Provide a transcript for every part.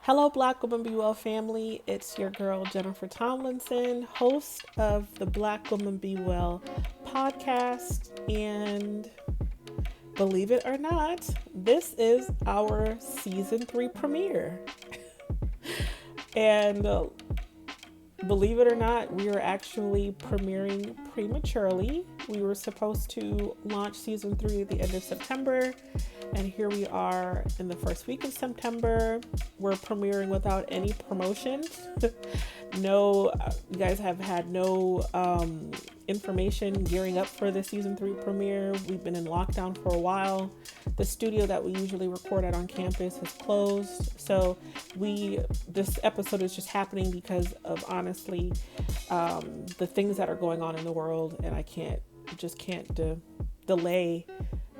Hello, Black Woman Be Well family. It's your girl, Jennifer Tomlinson, host of the Black Woman Be Well podcast. And believe it or not, this is our season 3 premiere. And believe it or not, we are actually premiering prematurely. We were supposed to launch season 3 at the end of September, and here we are in the first week of September. We're premiering without any promotion. No, you guys have had no information gearing up for the season 3 premiere. We've been in lockdown for a while. The studio that we usually record at on campus has closed. So this episode is just happening because of honestly the things that are going on in the world, and I just can't delay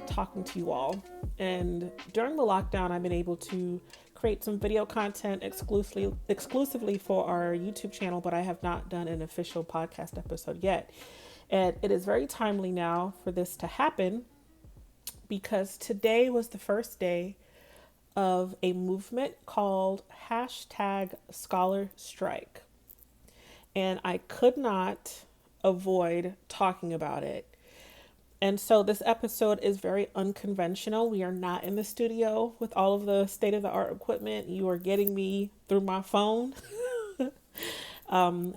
talking to you all. And during the lockdown, I've been able to create some video content exclusively for our YouTube channel, but I have not done an official podcast episode yet. And it is very timely now for this to happen because today was the first day of a movement called #ScholarStrike. And I could not avoid talking about it. And so this episode is very unconventional. We are not in the studio with all of the state-of-the-art equipment. You are getting me through my phone.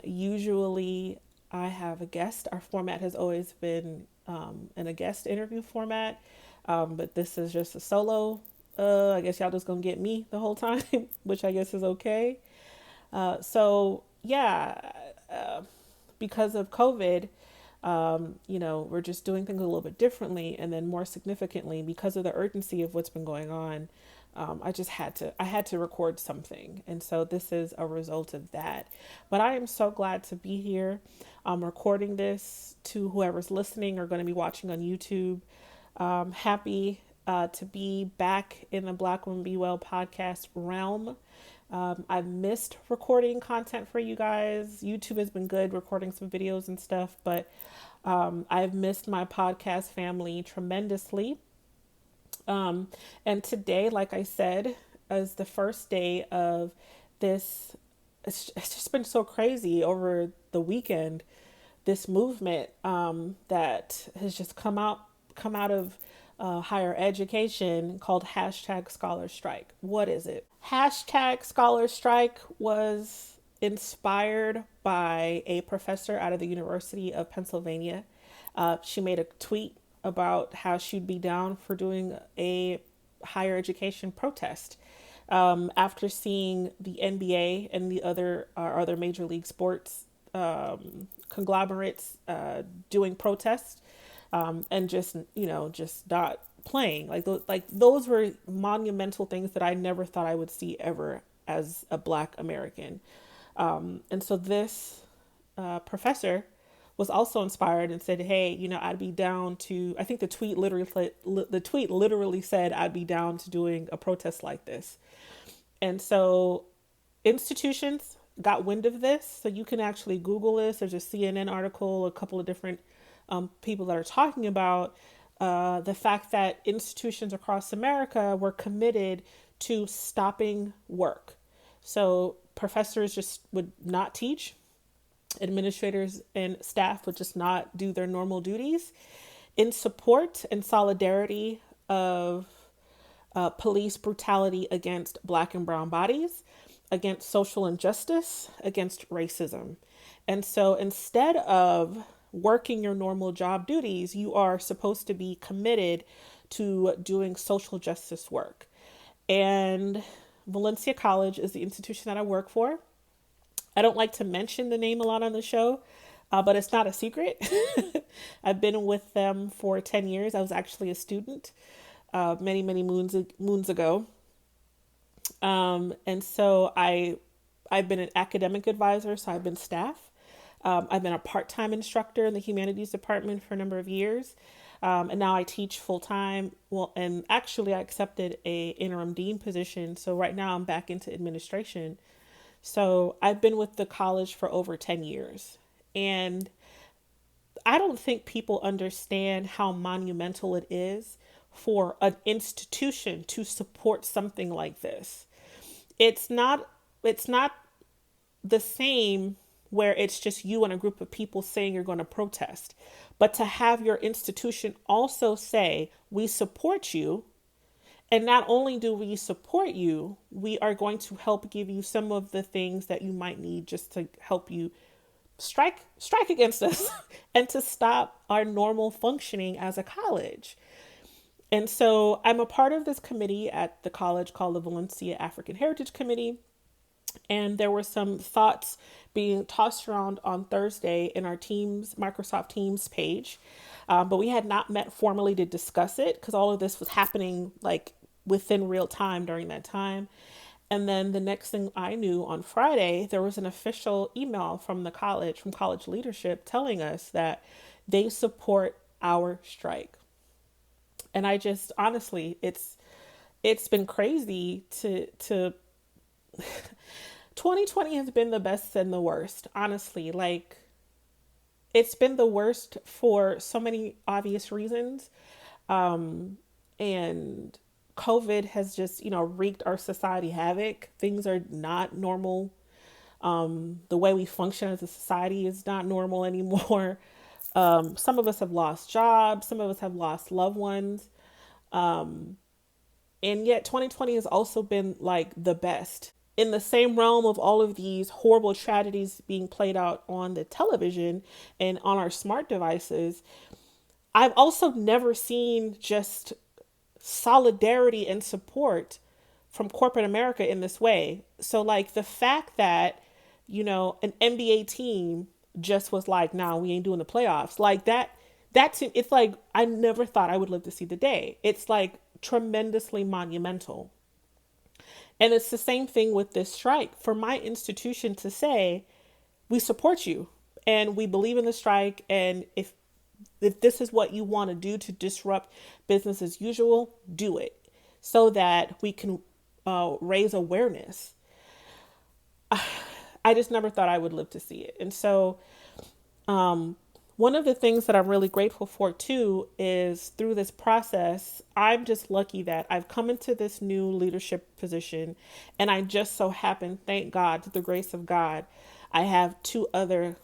Usually I have a guest. Our format has always been in a guest interview format. But this is just a solo. I guess y'all just gonna get me the whole time, which I guess is okay. Because of COVID, we're just doing things a little bit differently. And then more significantly, because of the urgency of what's been going on, I had to record something. And so this is a result of that. But I am so glad to be here. I'm recording this to whoever's listening or going to be watching on YouTube. Happy to be back in the Black Woman Be Well podcast realm. I've missed recording content for you guys. YouTube has been good recording some videos and stuff, but I've missed my podcast family tremendously. And today, like I said, is the first day of this. It's just been so crazy over the weekend. This movement that has just come out of higher education called #ScholarStrike. What is it? #ScholarStrike was inspired by a professor out of the University of Pennsylvania. She made a tweet about how she'd be down for doing a higher education protest after seeing the NBA and the other major league sports conglomerates doing protests. And just not playing like those were monumental things that I never thought I would see ever as a Black American. And so this professor was also inspired and said, "Hey, I'd be down to." I think the tweet literally said, "I'd be down to doing a protest like this." And so institutions got wind of this. So you can actually Google this. There's a CNN article, a couple of different people that are talking about the fact that institutions across America were committed to stopping work. So professors just would not teach. Administrators and staff would just not do their normal duties in support and solidarity of police brutality against Black and brown bodies, against social injustice, against racism. And so instead of working your normal job duties, you are supposed to be committed to doing social justice work. And Valencia College is the institution that I work for. I don't like to mention the name a lot on the show, but it's not a secret. I've been with them for 10 years. I was actually a student many, many moons ago. And so I've been an academic advisor, so I've been staff. I've been a part-time instructor in the humanities department for a number of years. And now I teach full-time. Well, and actually I accepted a interim dean position. So right now I'm back into administration. So I've been with the college for over 10 years. And I don't think people understand how monumental it is for an institution to support something like this. It's not the same where it's just you and a group of people saying you're going to protest, but to have your institution also say, we support you. And not only do we support you, we are going to help give you some of the things that you might need just to help you strike against us and to stop our normal functioning as a college. And so I'm a part of this committee at the college called the Valencia African Heritage Committee. And there were some thoughts being tossed around on Thursday in our Teams, Microsoft Teams page. But we had not met formally to discuss it because all of this was happening like within real time during that time. And then the next thing I knew on Friday, there was an official email from the college, from college leadership, telling us that they support our strike. And I just honestly, it's been crazy to 2020 has been the best and the worst, honestly. Like, it's been the worst for so many obvious reasons. And COVID has just, wreaked our society havoc. Things are not normal. The way we function as a society is not normal anymore. Some of us have lost jobs, some of us have lost loved ones. And yet 2020 has also been like the best. In the same realm of all of these horrible tragedies being played out on the television and on our smart devices, I've also never seen just solidarity and support from corporate America in this way. So, like, the fact that, an NBA team just was like, nah, we ain't doing the playoffs, like it's like, I never thought I would live to see the day. It's like tremendously monumental. And it's the same thing with this strike. For my institution to say, we support you and we believe in the strike, and if this is what you want to do to disrupt business as usual, do it so that we can raise awareness. I just never thought I would live to see it. And so one of the things that I'm really grateful for too is through this process, I'm just lucky that I've come into this new leadership position, and I just so happen, thank God, to the grace of God, I have two other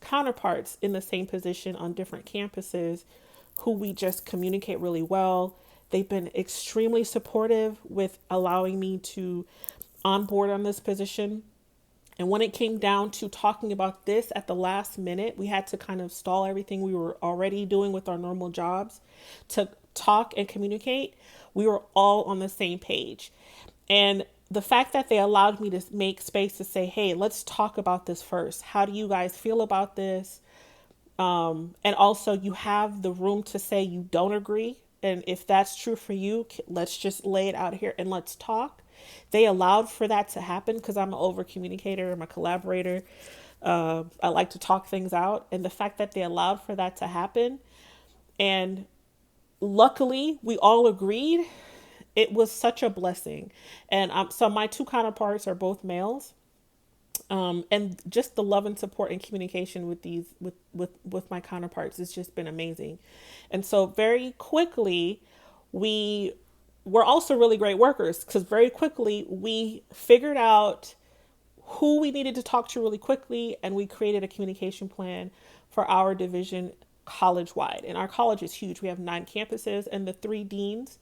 counterparts in the same position on different campuses who we just communicate really well. They've been extremely supportive with allowing me to onboard on this position. And when it came down to talking about this at the last minute, we had to kind of stall everything we were already doing with our normal jobs to talk and communicate. We were all on the same page. And the fact that they allowed me to make space to say, hey, let's talk about this first. How do you guys feel about this? And also, you have the room to say you don't agree. And if that's true for you, let's just lay it out here and let's talk. They allowed for that to happen because I'm an over communicator, I'm a collaborator. I like to talk things out. And the fact that they allowed for that to happen, and luckily we all agreed, it was such a blessing. And so my two counterparts are both males. And just the love and support and communication with with my counterparts has just been amazing. And so very quickly, we were also really great workers because very quickly we figured out who we needed to talk to really quickly, and we created a communication plan for our division college wide. And our college is huge. We have 9 campuses and the 3 deans.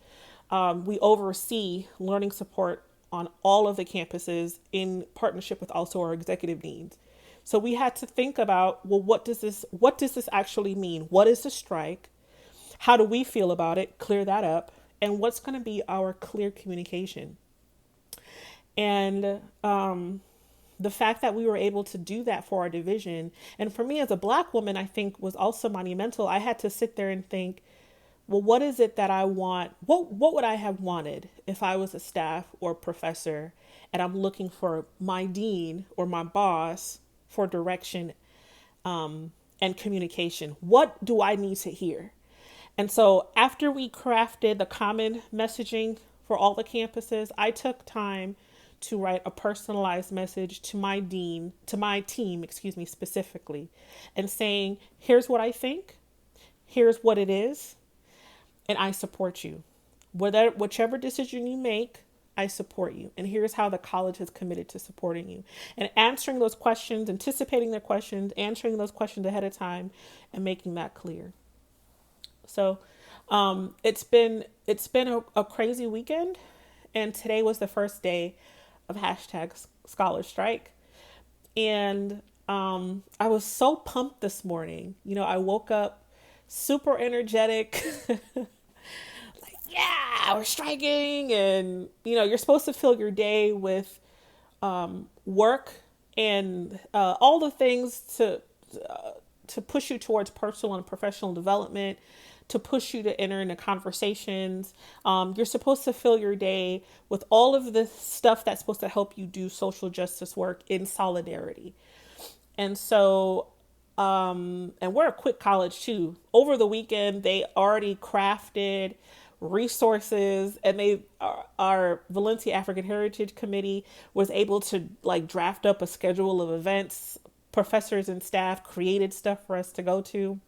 We oversee learning support on all of the campuses in partnership with also our executive deans. So we had to think about, well, what does this actually mean? What is the strike? How do we feel about it? Clear that up. And what's going to be our clear communication? And the fact that we were able to do that for our division, and for me as a Black woman, I think was also monumental. I had to sit there and think, well, what is it that I want? What would I have wanted if I was a staff or professor and I'm looking for my dean or my boss for direction and communication? What do I need to hear? And so after we crafted the common messaging for all the campuses, I took time to write a personalized message to my dean, to my team, specifically, and saying, here's what I think, here's what it is, and I support you. Whichever decision you make, I support you. And here's how the college has committed to supporting you. And answering those questions, anticipating their questions, answering those questions ahead of time, and making that clear. So it's been a crazy weekend, and today was the first day of hashtag Scholar Strike. And I was so pumped this morning. I woke up super energetic. Yeah, we're striking. And, you're supposed to fill your day with work and all the things to push you towards personal and professional development, to push you to enter into conversations. You're supposed to fill your day with all of the stuff that's supposed to help you do social justice work in solidarity. And so, and we're a quick college too. Over the weekend, they already crafted resources, and our Valencia African Heritage Committee was able to like draft up a schedule of events. Professors and staff created stuff for us to go to.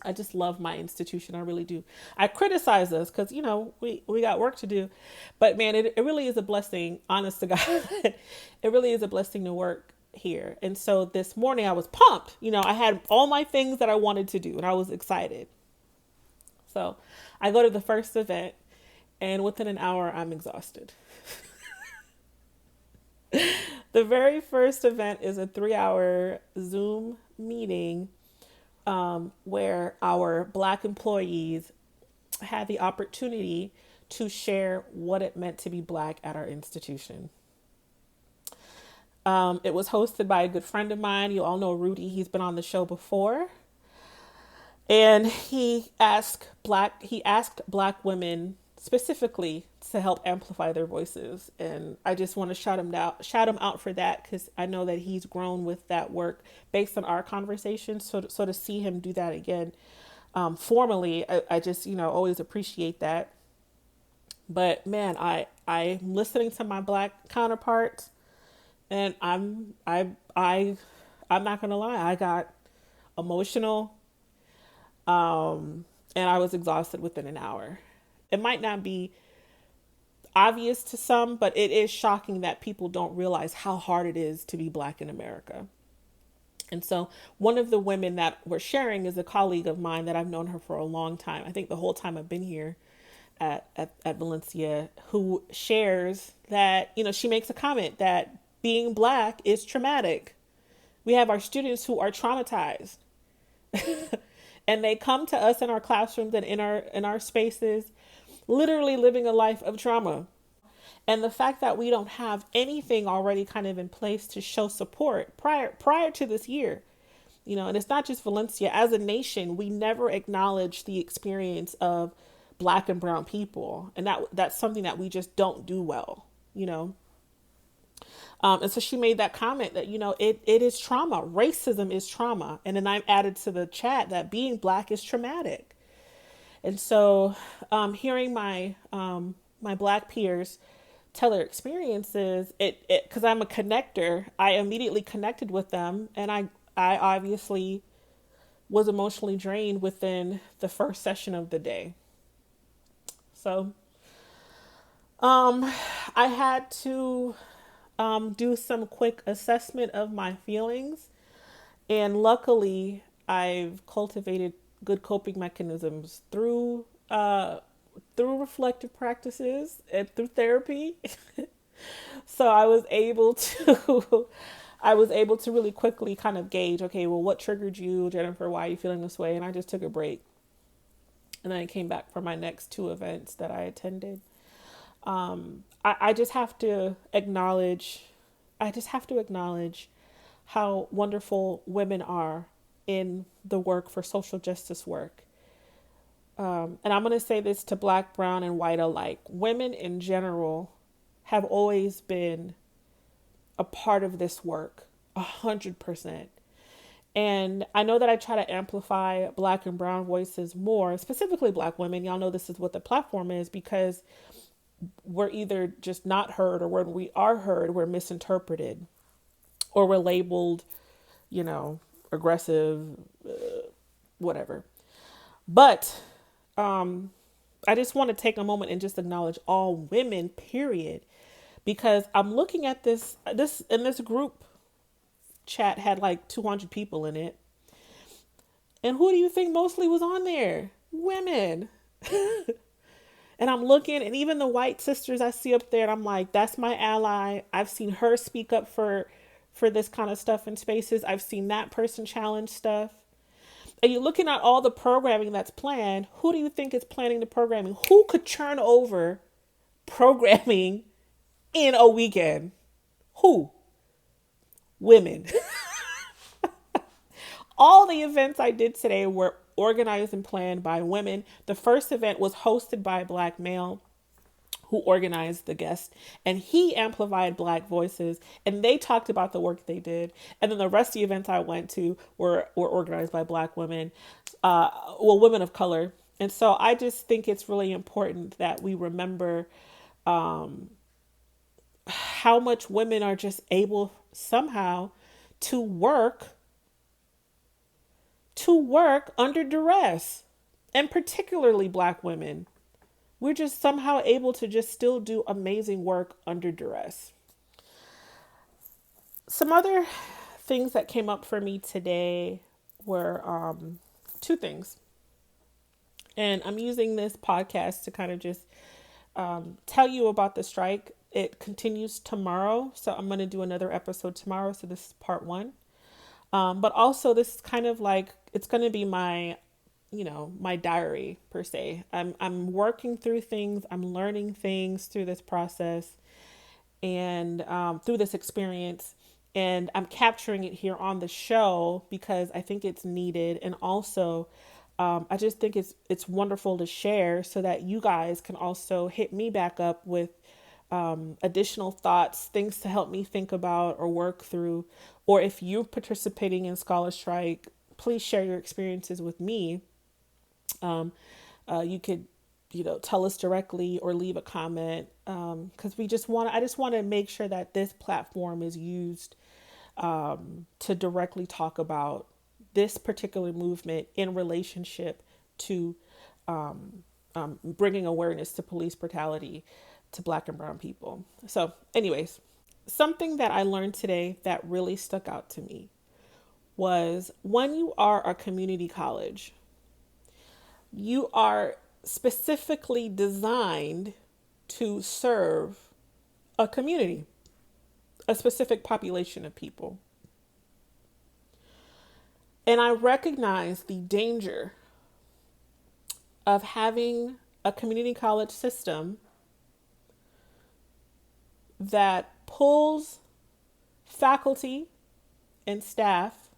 I just love my institution. I really do. I criticize us because, we got work to do. But man, it really is a blessing, honest to God. It really is a blessing to work here. And so this morning I was pumped. I had all my things that I wanted to do and I was excited. So I go to the first event, and within an hour I'm exhausted. The very first event is a 3-hour Zoom meeting where our Black employees had the opportunity to share what it meant to be Black at our institution. It was hosted by a good friend of mine. You all know Rudy. He's been on the show before. And he asked Black women specifically to help amplify their voices. And I just want to shout him out for that, because I know that he's grown with that work based on our conversation. So to see him do that again, formally, I just, always appreciate that. But man, I'm listening to my Black counterparts, and I'm not gonna lie, I got emotional, and I was exhausted within an hour. It might not be obvious to some, but it is shocking that people don't realize how hard it is to be Black in America. And so one of the women that we're sharing is a colleague of mine that I've known her for a long time. I think the whole time I've been here at Valencia, who shares that, she makes a comment that being Black is traumatic. We have our students who are traumatized. And they come to us in our classrooms and in our spaces, literally living a life of trauma. And the fact that we don't have anything already kind of in place to show support prior to this year, and it's not just Valencia. As a nation, we never acknowledge the experience of Black and brown people, and that's something that we just don't do well. And so she made that comment that, it is trauma. Racism is trauma. And then I added to the chat that being Black is traumatic. And so hearing my Black peers tell their experiences, because I'm a connector, I immediately connected with them. And I obviously was emotionally drained within the first session of the day. So I had to do some quick assessment of my feelings. And luckily, I've cultivated good coping mechanisms through reflective practices and through therapy. So I was able to really quickly kind of gauge, okay, well, what triggered you, Jennifer? Why are you feeling this way? And I just took a break. And then I came back for my next 2 events that I attended. I just have to acknowledge how wonderful women are in the work for social justice work. And I'm going to say this to Black, brown, and white alike. Women in general have always been a part of this work, 100%. And I know that I try to amplify Black and brown voices more, specifically Black women. Y'all know this is what the platform is, because we're either just not heard, or when we are heard, we're misinterpreted, or we're labeled, aggressive, whatever. But I just want to take a moment and just acknowledge all women, period, because I'm looking at this group chat had like 200 people in it. And who do you think mostly was on there? Women. And I'm looking, and even the white sisters I see up there, and I'm like, that's my ally. I've seen her speak up for this kind of stuff in spaces. I've seen that person challenge stuff. And you're looking at all the programming that's planned. Who do you think is planning the programming? Who could churn over programming in a weekend? Who? Women. All the events I did today were organized and planned by women. The first event was hosted by a Black male who organized the guest, and he amplified Black voices, and they talked about the work they did. And then the rest of the events I went to were organized by Black women, women of color. And so I just think it's really important that we remember how much women are just able somehow to work under duress, and particularly Black women. We're just somehow able to just still do amazing work under duress. Some other things that came up for me today were two things. And I'm using this podcast to kind of just tell you about the strike. It continues tomorrow, so I'm going to do another episode tomorrow. So this is part one. But also this is kind of like, it's going to be my diary per se. I'm working through things. I'm learning things through this process and through this experience. And I'm capturing it here on the show because I think it's needed. And also, I just think it's wonderful to share so that you guys can also hit me back up with additional thoughts, things to help me think about or work through. Or if you're participating in Scholar Strike, please share your experiences with me. You could, tell us directly or leave a comment, because I just want to make sure that this platform is used to directly talk about this particular movement in relationship to bringing awareness to police brutality to Black and brown people. So anyways, something that I learned today that really stuck out to me was when you are a community college, you are specifically designed to serve a community, a specific population of people. And I recognize the danger of having a community college system that pulls faculty and staff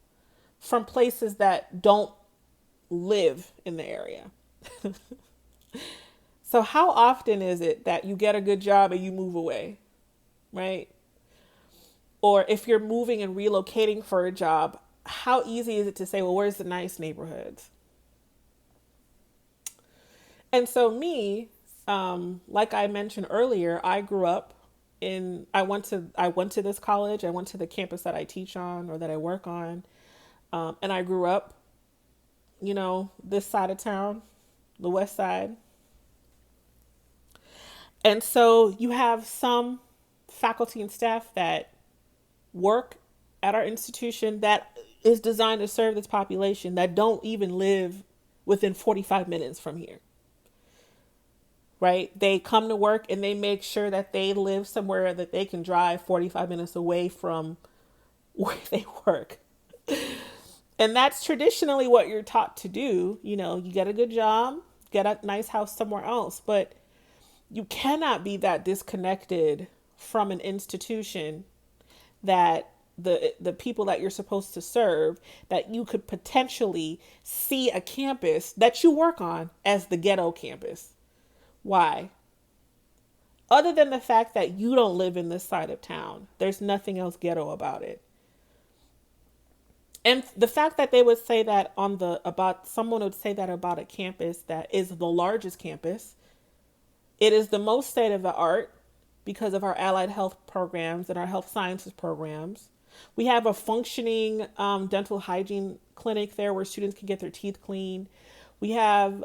from places that don't live in the area. So how often is it that you get a good job and you move away, right? Or if you're moving and relocating for a job, how easy is it to say, well, where's the nice neighborhoods? And so me, like I mentioned earlier, I grew up I went to this college. I went to the campus that I teach on or that I work on. And I grew up, this side of town, the west side. And so you have some faculty and staff that work at our institution that is designed to serve this population that don't even live within 45 minutes from here. Right? They come to work and they make sure that they live somewhere that they can drive 45 minutes away from where they work. And that's traditionally what you're taught to do. You get a good job, get a nice house somewhere else, but you cannot be that disconnected from an institution that the people that you're supposed to serve, that you could potentially see a campus that you work on as the ghetto campus. Why? Other than the fact that you don't live in this side of town, there's nothing else ghetto about it. And the fact that they would say that someone would say that about a campus that is the largest campus, it is the most state of the art because of our allied health programs and our health sciences programs. We have a functioning dental hygiene clinic there where students can get their teeth cleaned. We have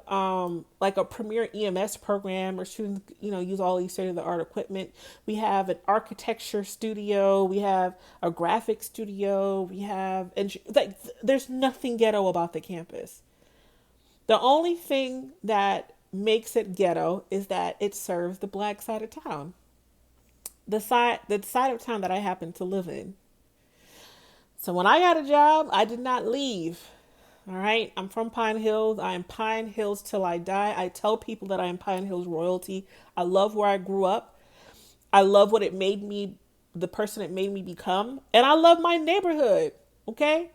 like a premier EMS program where students, use all these state of the art equipment. We have an architecture studio. We have a graphic studio. We have, and like, there's nothing ghetto about the campus. The only thing that makes it ghetto is that it serves the black side of town, the side of town that I happen to live in. So when I got a job, I did not leave. All right. I'm from Pine Hills. I am Pine Hills till I die. I tell people that I am Pine Hills royalty. I love where I grew up. I love what it made me, the person it made me become. And I love my neighborhood. Okay.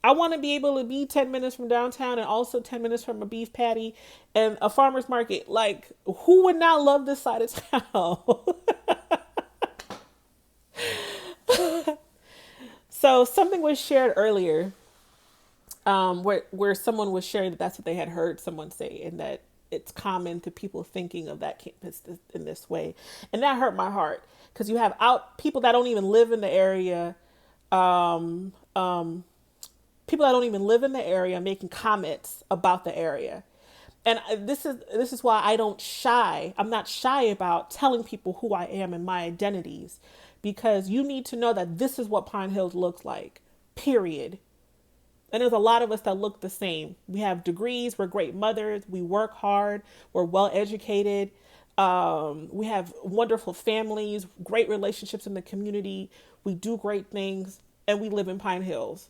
I want to be able to be 10 minutes from downtown and also 10 minutes from a beef patty and a farmer's market. Like, who would not love this side of town? So something was shared earlier, where someone was sharing that that's what they had heard someone say, and that it's common to people thinking of that campus in this way, and that hurt my heart because you have out people that don't even live in the area, um, um, people that don't even live in the area making comments about the area. And this is why I'm not shy about telling people who I am and my identities, because you need to know that this is what Pine Hills looks like, period. And there's a lot of us that look the same. We have degrees, we're great mothers, we work hard, we're well educated, we have wonderful families, great relationships in the community, we do great things, and we live in Pine Hills.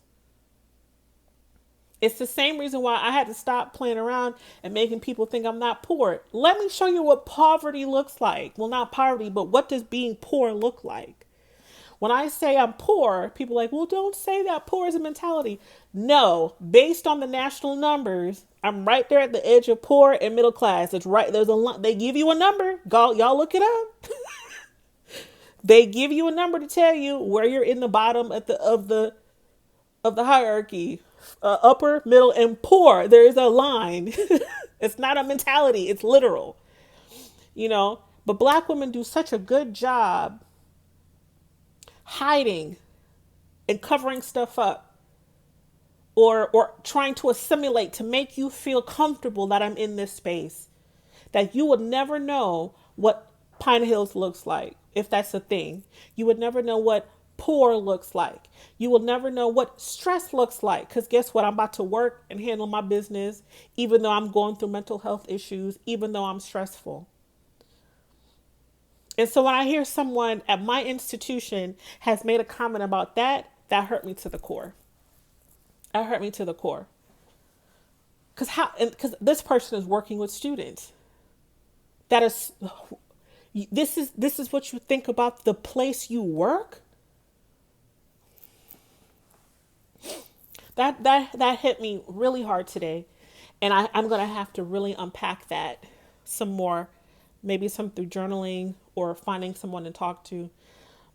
It's the same reason why I had to stop playing around and making people think I'm not poor. Let me show you what poverty looks like. Well, not poverty, but what does being poor look like? When I say I'm poor, people are like, well, don't say that. Poor is a mentality. No, based on the national numbers, I'm right there at the edge of poor and middle class. It's right. They give you a number. Go, y'all look it up. They give you a number to tell you where you're in the bottom of the hierarchy, upper, middle, and poor. There is a line. It's not a mentality. It's literal. You know. But black women do such a good job hiding and covering stuff up, or trying to assimilate to make you feel comfortable that I'm in this space, that you would never know what Pine Hills looks like, if that's a thing. You would never know what poor looks like. You will never know what stress looks like, because guess what? I'm about to work and handle my business, even though I'm going through mental health issues, even though I'm stressful. And so when I hear someone at my institution has made a comment about that, that hurt me to the core. That hurt me to the core. Because this person is working with students. That is, this is what you think about the place you work. That hit me really hard today, and I'm gonna have to really unpack that some more, maybe some through journaling or finding someone to talk to.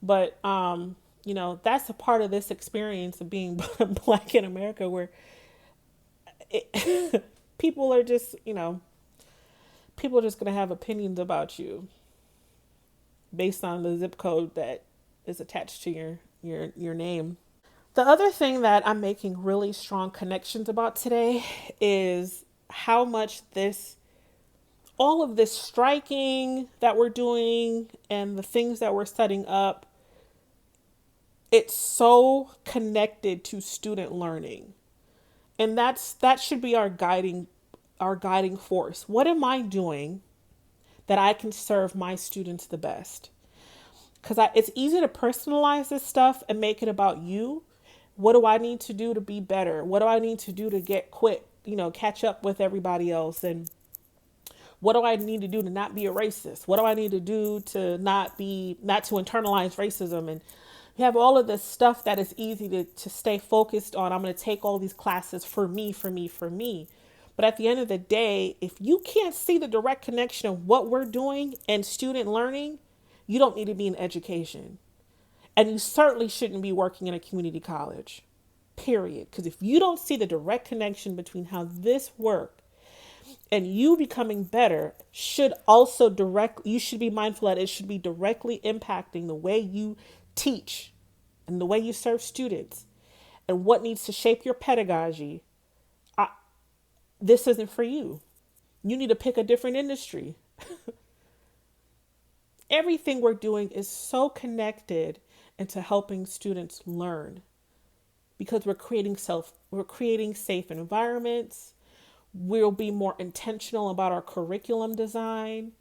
But that's a part of this experience of being black in America, where people are just people are just gonna have opinions about you based on the zip code that is attached to your name. The other thing that I'm making really strong connections about today is how much all of this striking that we're doing and the things that we're setting up, it's so connected to student learning. And that should be our guiding force. What am I doing that I can serve my students the best? Because it's easy to personalize this stuff and make it about you. What do I need to do to be better? What do I need to do to get quick, catch up with everybody else? And what do I need to do to not be a racist? What do I need to do to not to internalize racism? And you have all of this stuff that is easy to stay focused on. I'm going to take all these classes for me, for me, for me. But at the end of the day, if you can't see the direct connection of what we're doing and student learning, you don't need to be in education. And you certainly shouldn't be working in a community college, period. Because if you don't see the direct connection between how this works and you becoming better, you should be mindful that it should be directly impacting the way you teach and the way you serve students and what needs to shape your pedagogy. this isn't for you. You need to pick a different industry. Everything we're doing is so connected into helping students learn because we're creating safe environments. We'll be more intentional about our curriculum design.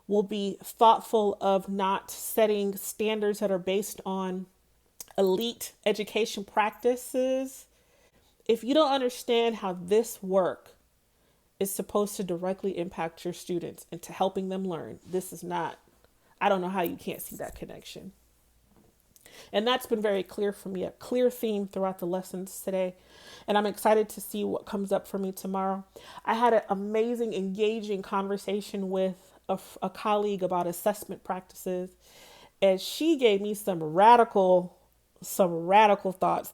We'll be thoughtful of not setting standards that are based on elite education practices. If you don't understand how this work is supposed to directly impact your students into helping them learn, this is not, I don't know how you can't see that connection. And that's been very clear for me, a clear theme throughout the lessons today. And I'm excited to see what comes up for me tomorrow. I had an amazing, engaging conversation with a colleague about assessment practices. And she gave me some radical thoughts.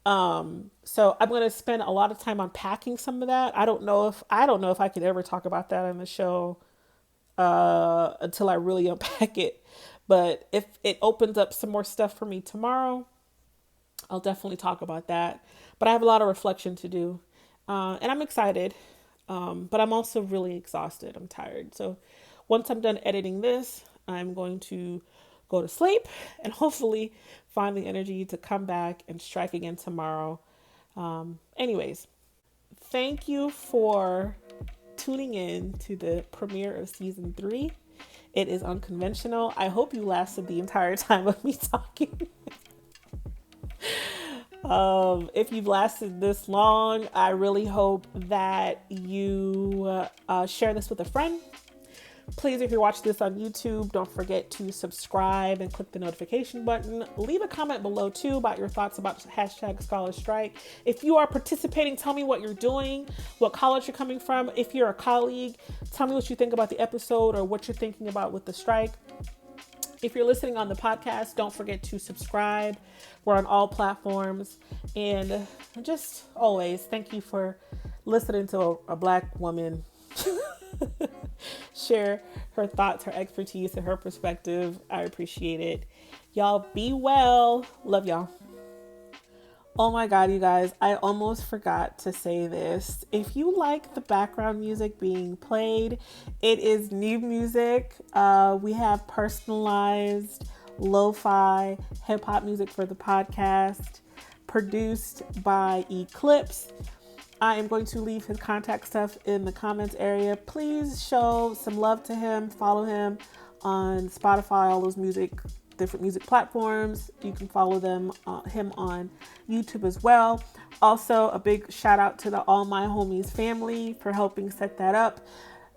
So I'm going to spend a lot of time unpacking some of that. I don't know if I could ever talk about that on the show until I really unpack it. But if it opens up some more stuff for me tomorrow, I'll definitely talk about that. But I have a lot of reflection to do. And I'm excited. But I'm also really exhausted. I'm tired. So once I'm done editing this, I'm going to go to sleep and hopefully find the energy to come back and strike again tomorrow. Anyways, thank you for tuning in to the premiere of season 3. It is unconventional. I hope you lasted the entire time of me talking. If you've lasted this long, I really hope that you share this with a friend. Please, if you're watching this on YouTube, don't forget to subscribe and click the notification button. Leave a comment below too about your thoughts about #ScholarStrike. If you are participating, tell me what you're doing, what college you're coming from. If you're a colleague, tell me what you think about the episode or what you're thinking about with the strike. If you're listening on the podcast, don't forget to subscribe. We're on all platforms. And just always, thank you for listening to a Black woman share her thoughts, her expertise, and her perspective. I appreciate it. Y'all be well. Love y'all. Oh my God, you guys, I almost forgot to say this. If you like the background music being played, it is new music. We have personalized lo-fi hip hop music for the podcast, produced by Eclipse. I am going to leave his contact stuff in the comments area. Please show some love to him. Follow him on Spotify, all those different music platforms. You can follow him on YouTube as well. Also, a big shout out to the All My Homies family for helping set that up.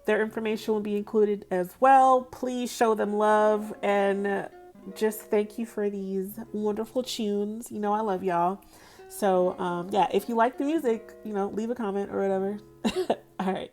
Their information will be included as well. Please show them love and just thank you for these wonderful tunes. You know I love y'all. So, yeah, if you like the music, leave a comment or whatever. All right.